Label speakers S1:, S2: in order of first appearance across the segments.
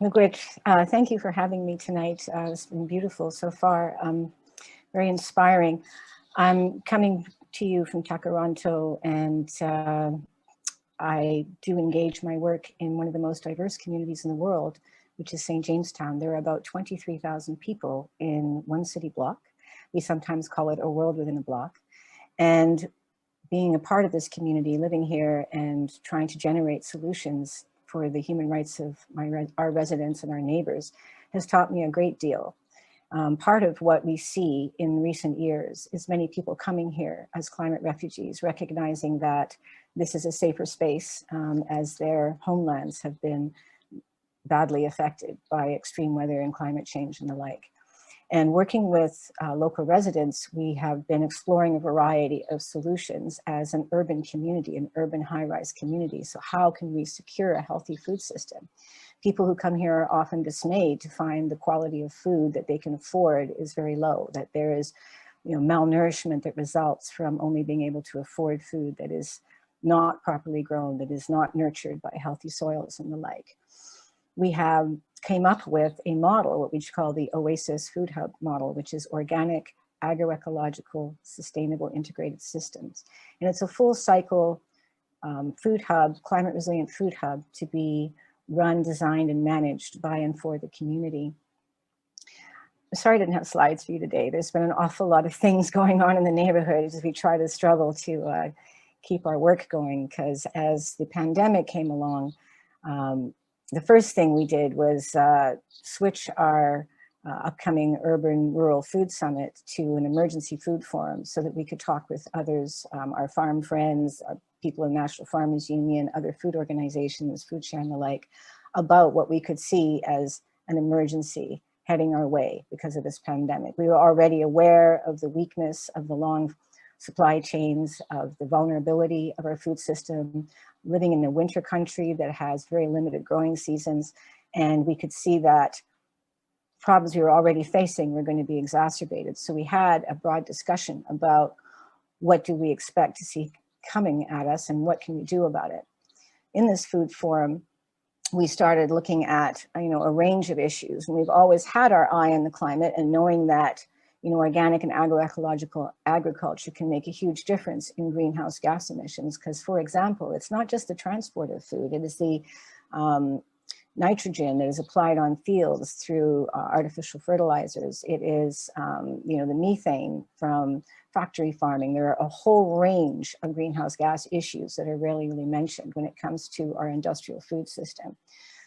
S1: Margaret, thank you for having me tonight. It's been beautiful so far, very inspiring. I'm coming to you from Takaranto, and I do engage my work in one of the most diverse communities in the world, which is St. Jamestown. There are about 23,000 people in one city block. We sometimes call it a world within a block. And being a part of this community, living here and trying to generate solutions for the human rights of our residents and our neighbors has taught me a great deal. Part of what we see in recent years is many people coming here as climate refugees, recognizing that this is a safer space as their homelands have been badly affected by extreme weather and climate change and the like. And working with local residents, we have been exploring a variety of solutions as an urban community, an urban high-rise community. So how can we secure a healthy food system? People who come here are often dismayed to find the quality of food that they can afford is very low, that there is malnourishment that results from only being able to afford food that is not properly grown, that is not nurtured by healthy soils and the like. We have came up with a model, what we call the Oasis Food Hub model, which is organic, agroecological, sustainable integrated systems. And it's a full cycle food hub, climate resilient food hub to be run, designed, and managed by and for the community. I'm sorry I didn't have slides for you today. There's been an awful lot of things going on in the neighborhood as we try to struggle to keep our work going, because as the pandemic came along, the first thing we did was switch our upcoming Urban Rural Food Summit to an emergency food forum so that we could talk with others, our farm friends, people in National Farmers Union, other food organizations, Foodshare and the like, about what we could see as an emergency heading our way because of this pandemic. We were already aware of the weakness of the long supply chains, of the vulnerability of our food system, living in a winter country that has very limited growing seasons. And we could see that problems we were already facing were going to be exacerbated. So we had a broad discussion about what do we expect to see coming at us and what can we do about it. In this food forum, we started looking at a range of issues, and we've always had our eye on the climate and knowing that organic and agroecological agriculture can make a huge difference in greenhouse gas emissions. Because, for example, it's not just the transport of food, it is the nitrogen that is applied on fields through artificial fertilizers. It is, the methane from factory farming. There are a whole range of greenhouse gas issues that are rarely really mentioned when it comes to our industrial food system.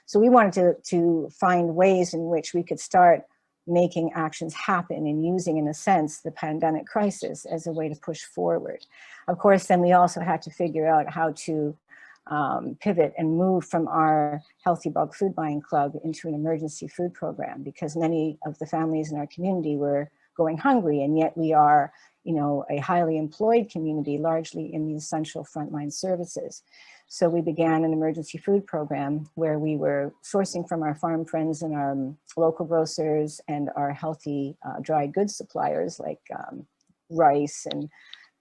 S1: So we wanted to find ways in which we could start making actions happen and using, in a sense, the pandemic crisis as a way to push forward. Of course, then we also had to figure out how to pivot and move from our Healthy Bulk Food Buying Club into an emergency food program, because many of the families in our community were going hungry, and yet we are, a highly employed community, largely in the essential frontline services. So we began an emergency food program where we were sourcing from our farm friends and our local grocers and our healthy dried goods suppliers like rice and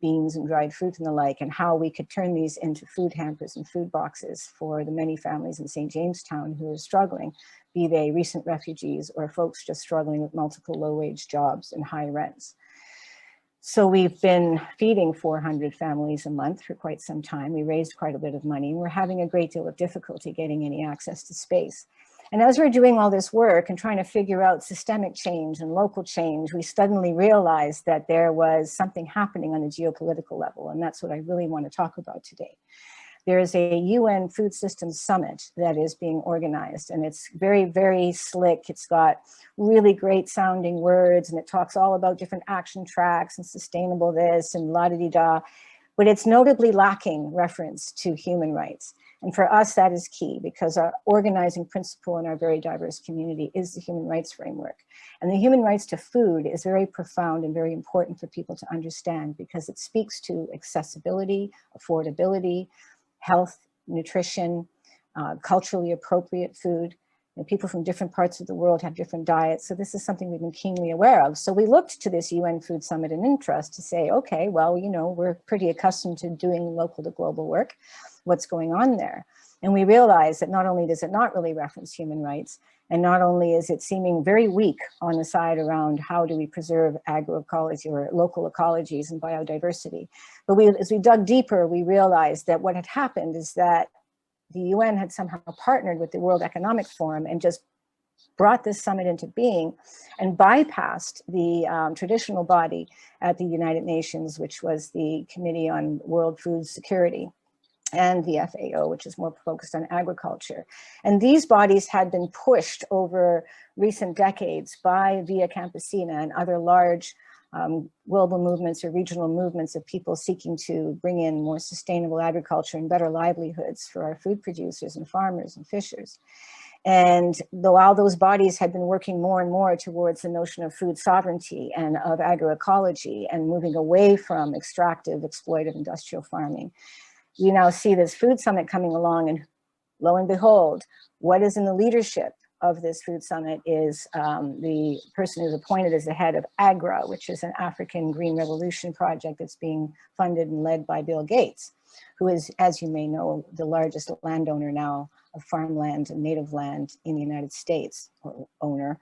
S1: beans and dried fruit and the like, and how we could turn these into food hampers and food boxes for the many families in St. Jamestown who are struggling, be they recent refugees or folks just struggling with multiple low-wage jobs and high rents. So we've been feeding 400 families a month for quite some time. We raised quite a bit of money. We're having a great deal of difficulty getting any access to space. And as we're doing all this work and trying to figure out systemic change and local change, we suddenly realized that there was something happening on a geopolitical level. And that's what I really want to talk about today. There is a UN Food Systems Summit that is being organized, and it's very, very slick. It's got really great sounding words, and it talks all about different action tracks and sustainable this and la-da-dee-da, but it's notably lacking reference to human rights. And for us, that is key, because our organizing principle in our very diverse community is the human rights framework. And the human rights to food is very profound and very important for people to understand, because it speaks to accessibility, affordability, health, nutrition, culturally appropriate food. People from different parts of the world have different diets. So this is something we've been keenly aware of. So we looked to this UN Food Summit in interest to say, okay, well, we're pretty accustomed to doing local to global work. What's going on there? And we realized that not only does it not really reference human rights, And not only is it seeming very weak on the side around how do we preserve agroecology or local ecologies and biodiversity, but as we dug deeper, we realized that what had happened is that the UN had somehow partnered with the World Economic Forum and just brought this summit into being and bypassed the traditional body at the United Nations, which was the Committee on World Food Security, and the FAO, which is more focused on agriculture. And these bodies had been pushed over recent decades by Via Campesina and other large global movements or regional movements of people seeking to bring in more sustainable agriculture and better livelihoods for our food producers and farmers and fishers. And while those bodies had been working more and more towards the notion of food sovereignty and of agroecology and moving away from extractive, exploitive industrial farming, we now see this food summit coming along, and lo and behold, what is in the leadership of this food summit is the person who's appointed as the head of AGRA, which is an African Green Revolution project that's being funded and led by Bill Gates, who is, as you may know, the largest landowner now of farmland and native land in the United States, or owner.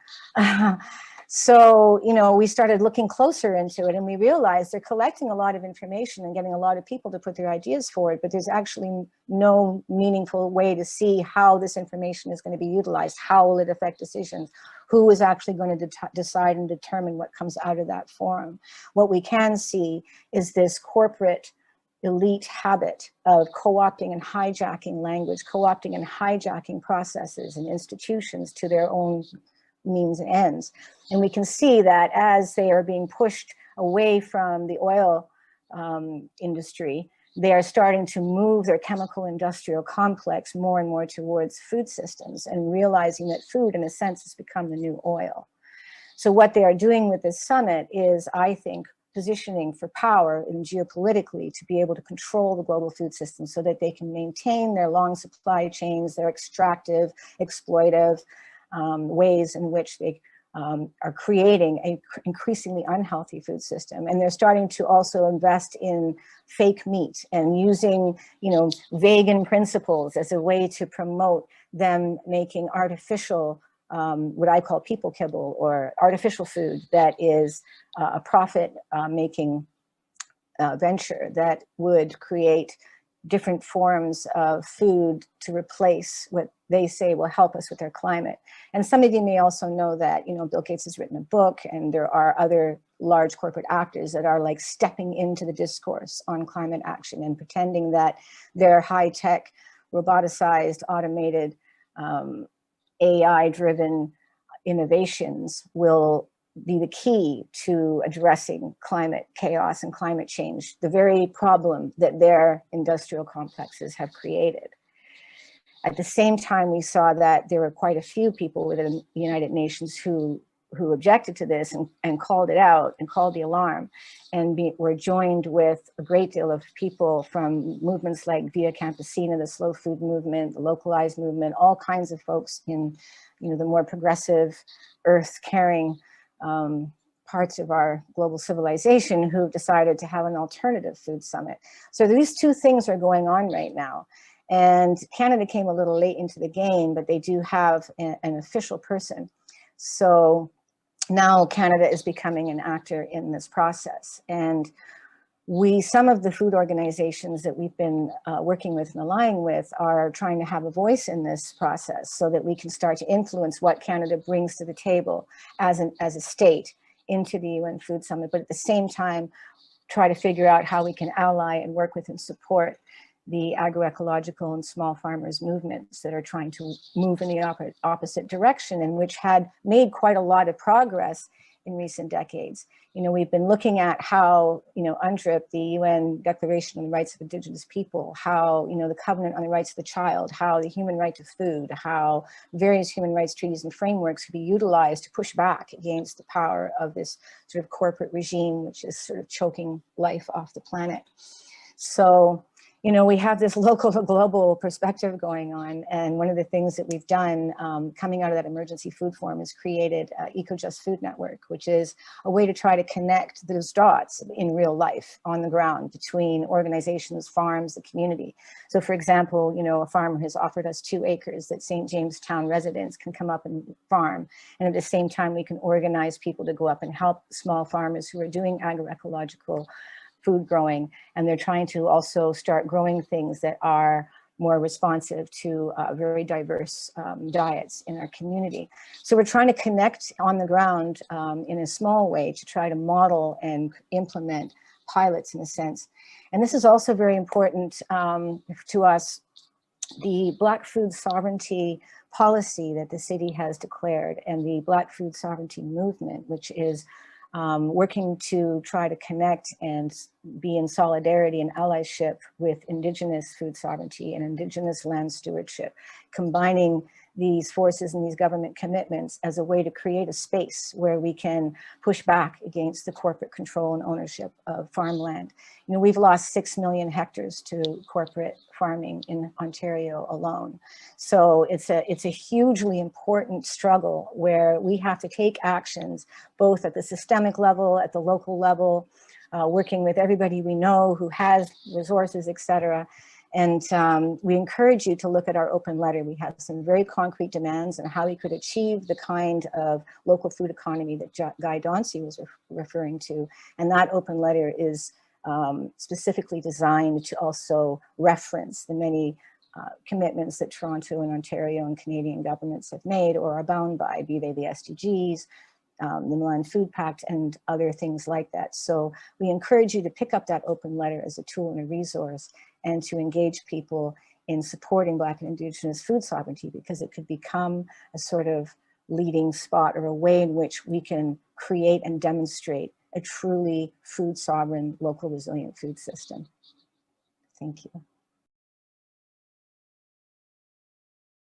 S1: So, you know, we started looking closer into it, and we realized they're collecting a lot of information and getting a lot of people to put their ideas forward, but there's actually no meaningful way to see how this information is going to be utilized. How will it affect decisions? Who is actually going to decide and determine what comes out of that forum? What we can see is this corporate elite habit of co-opting and hijacking language, co-opting and hijacking processes and institutions to their own means and ends. And we can see that as they are being pushed away from the oil industry, they are starting to move their chemical industrial complex more and more towards food systems, and realizing that food, in a sense, has become the new oil. So what they are doing with this summit is, I think, positioning for power and geopolitically to be able to control the global food system so that they can maintain their long supply chains, their extractive, exploitive ways in which they are creating an increasingly unhealthy food system. And they're starting to also invest in fake meat and using, you know, vegan principles as a way to promote them making artificial, what I call people kibble, or artificial food that is a profit making venture that would create different forms of food to replace what they say will help us with our climate. And some of you may also know that, you know, Bill Gates has written a book, and there are other large corporate actors that are like stepping into the discourse on climate action and pretending that their high-tech, roboticized, automated, AI-driven innovations will be the key to addressing climate chaos and climate change, the very problem that their industrial complexes have created. At the same time, we saw that there were quite a few people within the United Nations who objected to this and called it out and called the alarm, and were joined with a great deal of people from movements like Via Campesina, the slow food movement, the localized movement, all kinds of folks in, you know, the more progressive, earth-caring parts of our global civilization who decided to have an alternative food summit. So these two things are going on right now. And Canada came a little late into the game, but they do have an official person. So now Canada is becoming an actor in this process. And some of the food organizations that we've been working with and aligning with are trying to have a voice in this process so that we can start to influence what Canada brings to the table as a state into the UN Food Summit, but at the same time, try to figure out how we can ally and work with and support the agroecological and small farmers movements that are trying to move in the opposite direction, and which had made quite a lot of progress in recent decades. You know, we've been looking at how, you know, UNDRIP, the UN Declaration on the Rights of Indigenous People, how, you know, the Covenant on the Rights of the Child, how the human right to food, how various human rights treaties and frameworks could be utilized to push back against the power of this sort of corporate regime, which is sort of choking life off the planet. So, you know, we have this local to global perspective going on. And one of the things that we've done coming out of that emergency food forum is created Ecojust Food Network, which is a way to try to connect those dots in real life on the ground between organizations, farms, the community. So for example, you know, a farmer has offered us 2 acres that St. James Town residents can come up and farm. And at the same time, we can organize people to go up and help small farmers who are doing agroecological food growing, and they're trying to also start growing things that are more responsive to very diverse diets in our community. So we're trying to connect on the ground in a small way to try to model and implement pilots in a sense. And this is also very important to us. The Black Food Sovereignty policy that the city has declared and the Black Food Sovereignty movement, which is working to try to connect and be in solidarity and allyship with Indigenous food sovereignty and Indigenous land stewardship, combining these forces and these government commitments as a way to create a space where we can push back against the corporate control and ownership of farmland. You know, we've lost 6 million hectares to corporate farming in Ontario alone. So it's a hugely important struggle where we have to take actions both at the systemic level, at the local level, working with everybody we know who has resources, et cetera. And we encourage you to look at our open letter. We have some very concrete demands on how we could achieve the kind of local food economy that Guy Dauncey was referring to. And that open letter is specifically designed to also reference the many commitments that Toronto and Ontario and Canadian governments have made or are bound by, be they the SDGs, the Milan Food Pact, and other things like that. So we encourage you to pick up that open letter as a tool and a resource, and to engage people in supporting Black and Indigenous food sovereignty, because it could become a sort of leading spot or a way in which we can create and demonstrate a truly food sovereign, local resilient food system. Thank you.